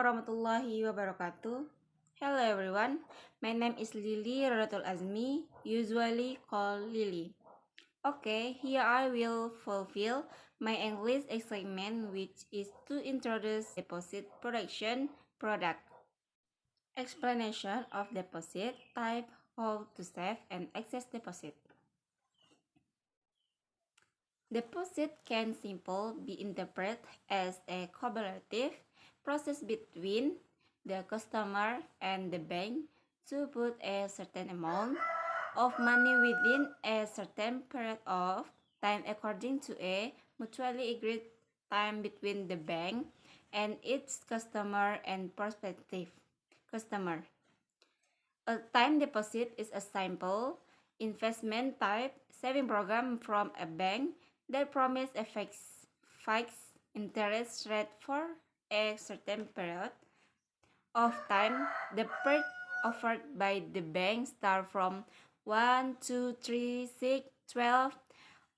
warahmatullahi wabarakatuh. Hello everyone, my name is Lili Raudhatul Azmi, usually called Lili. Okay, here I will fulfill my English assignment, which is to introduce deposit protection product. Explanation of deposit type, how to save and access deposit. Deposit can simply be interpreted as a cooperative process between the customer and the bank to put a certain amount of money within a certain period of time according to a mutually agreed time between the bank and its customer and prospective customer. A time deposit is a simple investment type saving program from a bank that promises a fixed interest rate for a certain period of time. The period offered by the bank start from 1, 2, 3, 6, 12,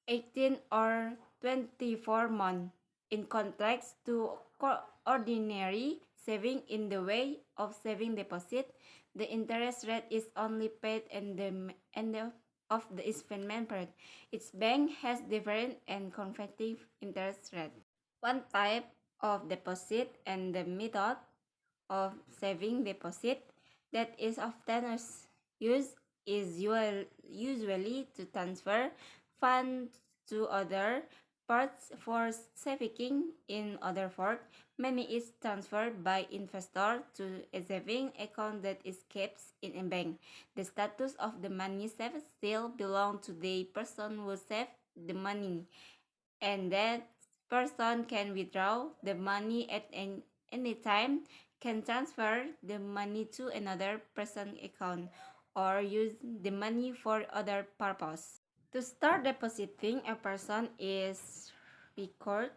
18, or 24 months. In contrast to ordinary saving in the way of saving deposit, the interest rate is only paid in the end of the investment period. Each bank has different and conflicting interest rates. One type of deposit and the method of saving deposit that is often used is usually to transfer funds to other parts for saving. In other words, money is transferred by investor to a saving account that is kept in a bank. The status of the money saved still belongs to the person who saved the money, and that person can withdraw the money at any time, can transfer the money to another person's account, or use the money for other purpose. To start depositing, a person is required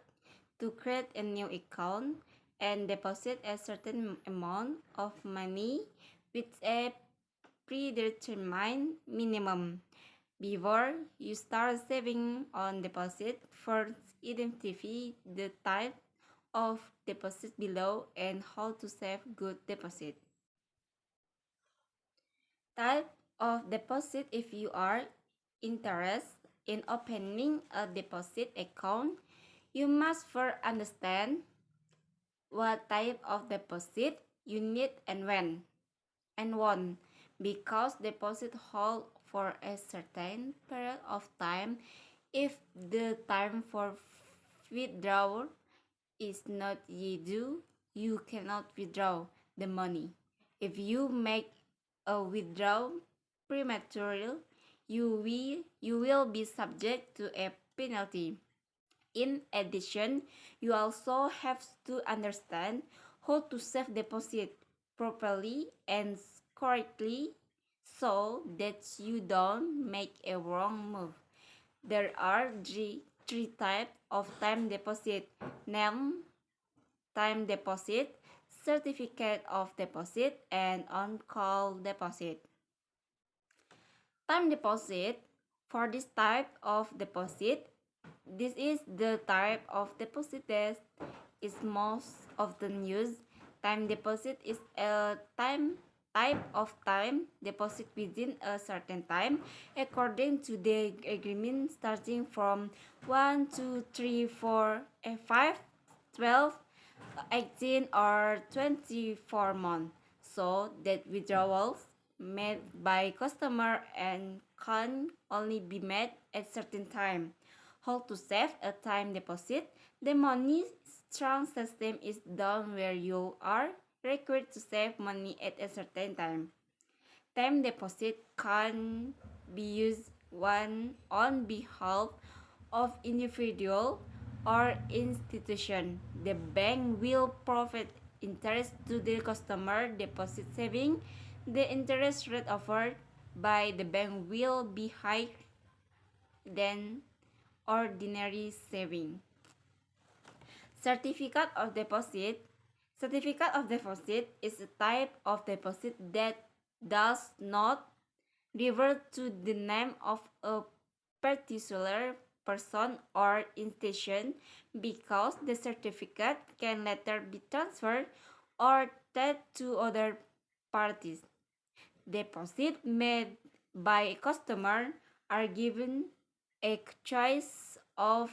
to create a new account and deposit a certain amount of money with a predetermined minimum. Before you start saving on deposit, first identify the type of deposit below and how to save good deposit. Type of deposit. If you are interested in opening a deposit account, you must first understand what type of deposit you need and when and want, because deposit hold for a certain period of time. If the time for withdrawal is not yet due, you cannot withdraw the money. If you make a withdrawal prematurely, you will be subject to a penalty. In addition, you also have to understand how to save deposit properly and correctly so that you don't make a wrong move. There are three types of time deposit: name time deposit, certificate of deposit, and on-call deposit. Time deposit. For this type of deposit, this is the type of deposit that is most often used. Time deposit is a type of time deposit within a certain time according to the agreement starting from 1, 2, 3, 4, 5, 12, 18, or 24 months, so that withdrawals made by customer and can only be made at certain time. How to save a time deposit? The money strong system is done where you are required to save money at a certain time. Time deposit can be used on behalf of individual or institution. The bank will provide interest to the customer deposit saving. The interest rate offered by the bank will be higher than ordinary saving. Certificate of deposit. Certificate of deposit is a type of deposit that does not refer to the name of a particular person or institution, because the certificate can later be transferred or that to other parties. Deposit made by a customer are given a choice of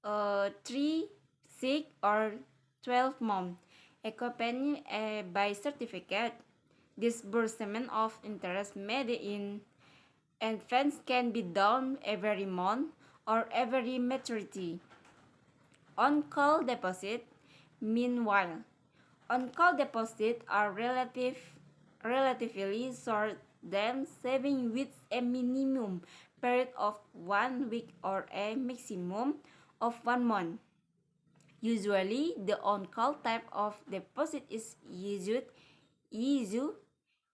3, 6, or 12 months, accompanied by certificate. Disbursement of interest made in advance can be done every month or every maturity. On-call deposit, meanwhile, on-call deposits are relatively short-term savings with a minimum period of 1 week or a maximum of 1 month. Usually, the on-call type of deposit is used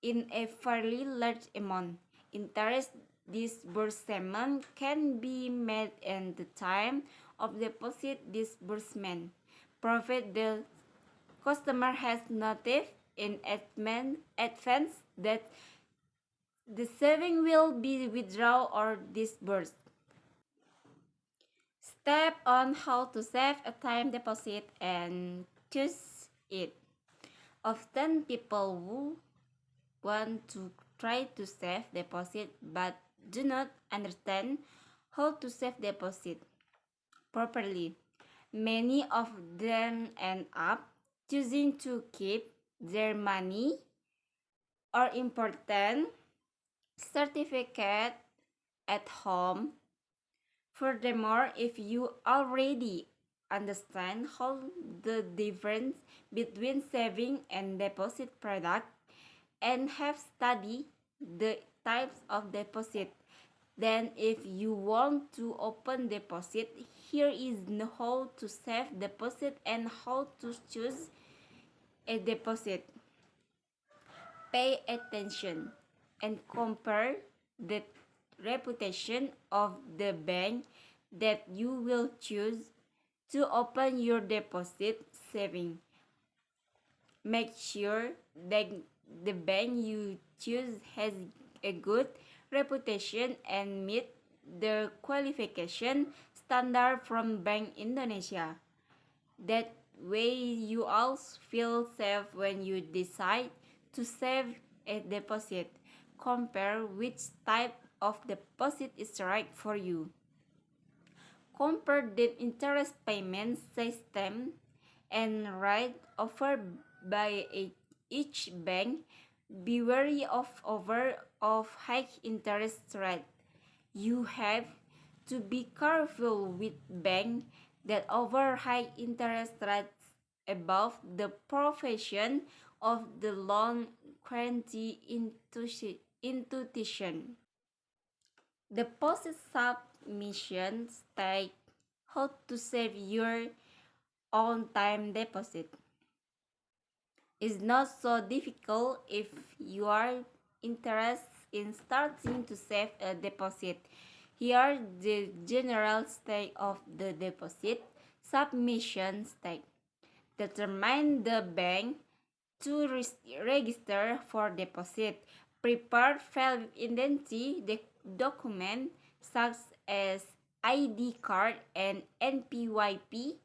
in a fairly large amount. Interest disbursement can be made at the time of deposit disbursement, provided the customer has notified in advance that the saving will be withdrawn or disbursed. Step on how to save a time deposit and choose it. Often people who want to try to save deposit but do not understand how to save deposit properly. Many of them end up choosing to keep their money or important certificate at home. Furthermore, if you already understand how the difference between saving and deposit product and have studied the types of deposit, then if you want to open deposit, here is how to save deposit and how to choose a deposit. Pay attention and compare the reputation of the bank that you will choose to open your deposit saving. Make sure that the bank you choose has a good reputation and meet the qualification standard from Bank Indonesia. That way you also feel safe when you decide to save a deposit. Compare which type of deposit is right for you. Compare the interest payment system and rate offered by each bank. Be wary of high interest rate. You have to be careful with banks that offer high interest rates above the profession of the loan guarantee institution. Deposit submission state how to save your own time deposit. It's not so difficult if you are interested in starting to save a deposit. Here the general state of the deposit submission state. Determine the bank to register for deposit. Prepare valid identity document such as ID card and NPYP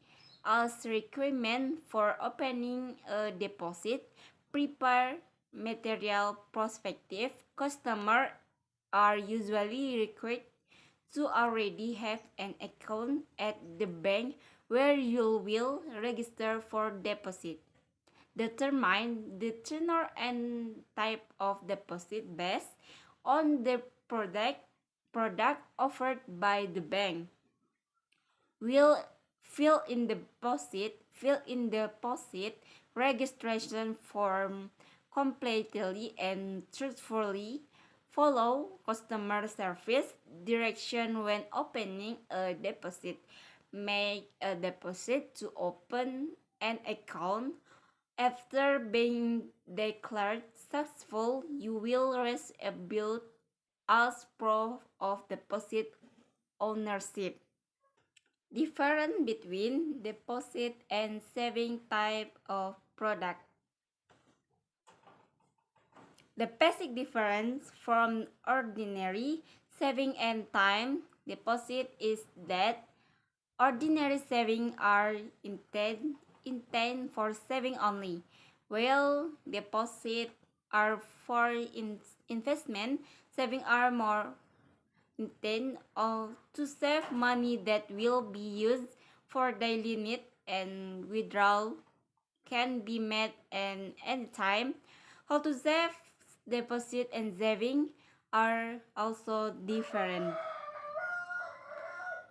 as requirement for opening a deposit. Prepare material prospective. Customers are usually required to already have an account at the bank where you will register for deposit. Determine the tenor and type of deposit based on the product offered by the bank. Will fill in the deposit registration form completely and truthfully. Follow customer service direction when opening a deposit. Make a deposit to open an account. After being declared successful, you will receive a bill as proof of deposit ownership. Difference between deposit and saving type of product. The basic difference from ordinary saving and time deposit is that ordinary saving are intended for saving only, While deposits are for investment, saving are more intended to save money that will be used for daily needs, and withdrawal can be made at any time. How to save, deposit, and saving are also different.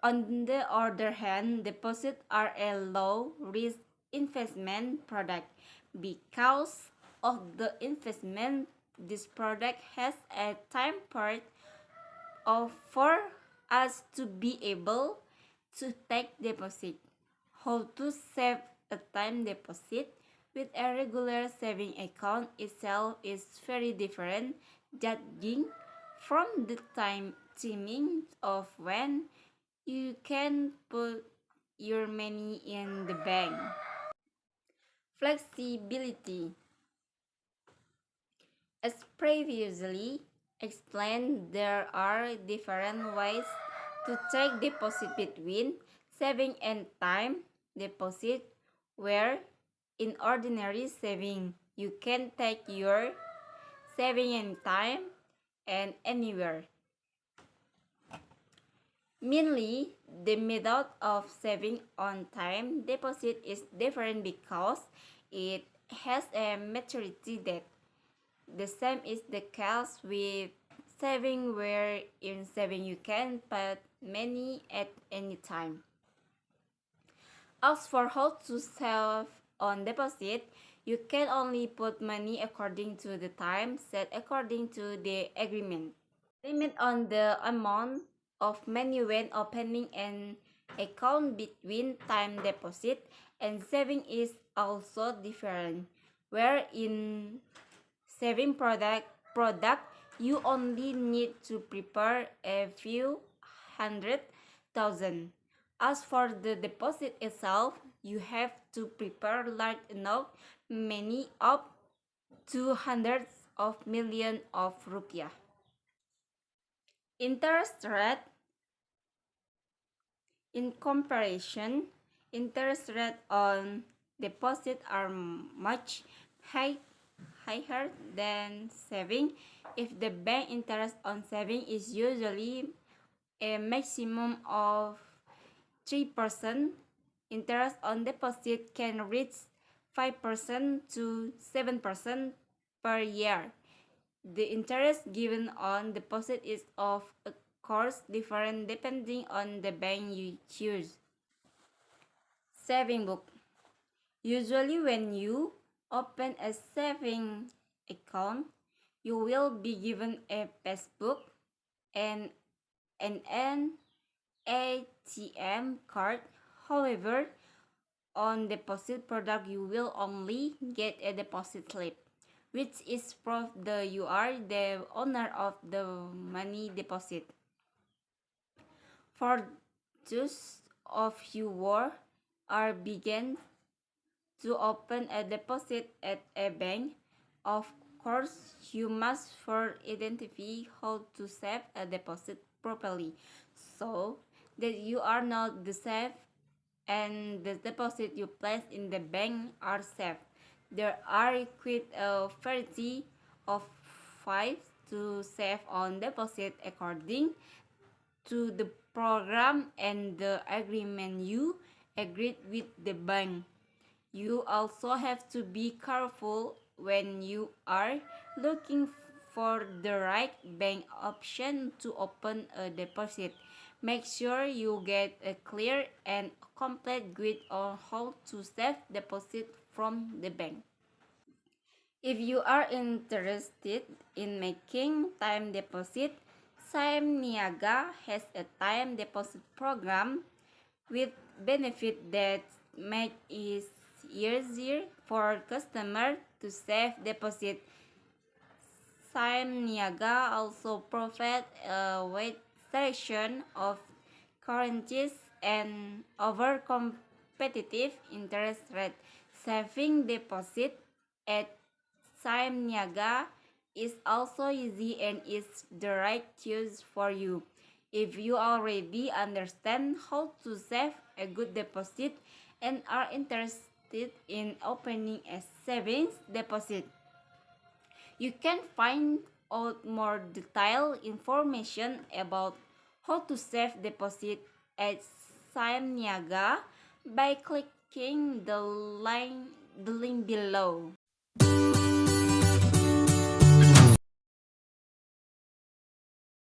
On the other hand, deposits are a low risk investment product. Because of the investment, this product has a time period for us to be able to take deposit. How to save a time deposit with a regular saving account itself is very different, judging from the timing of when you can put your money in the bank. Flexibility. As previously explained, there are different ways to take deposit between saving and time deposit, where in ordinary saving you can take your saving anytime and anywhere. Mainly, the method of saving on time deposit is different because it has a maturity date. The same is the case with saving, where in saving you can put money at any time. As for how to save on deposit, you can only put money according to the time set according to the agreement. Limit on the amount of money when opening an account between time deposit and saving is also different, where in saving product you only need to prepare a few 100,000. As for the deposit itself, you have to prepare large enough money up to hundreds of millions of rupiah. Interest rate. In comparison, interest rate on deposit are much higher than saving. If the bank interest on saving is usually a maximum of 3%, interest on deposit can reach 5% to 7% per year. The interest given on deposit is of course different depending on the bank you choose. Saving book. Usually when you open a saving account, you will be given a passbook and an ATM card. However, on deposit product you will only get a deposit slip, which is proof that you are the owner of the money deposit. For those of you who are beginning to open a deposit at a bank, of course you must first identify how to save a deposit properly, so that you are not deceived and the deposit you place in the bank are safe. There are quite a variety of ways to save on deposit according to the program and the agreement you agreed with the bank. You also have to be careful when you are looking for the right bank option to open a deposit. Make sure you get a clear and complete guide on how to save deposit from the bank. If you are interested in making time deposit, CIMB NIAGA has a time deposit program with benefit that make it easier for customers to save deposit. CIMB NIAGA also provides a wide selection of currencies and over competitive interest rate. Saving deposit at CIMB NIAGA is also easy and is the right choice for you. If you already understand how to save a good deposit and are interested interested in opening a savings deposit. You can find out more detailed information about how to save deposit at CIMB NIAGA by clicking the link below.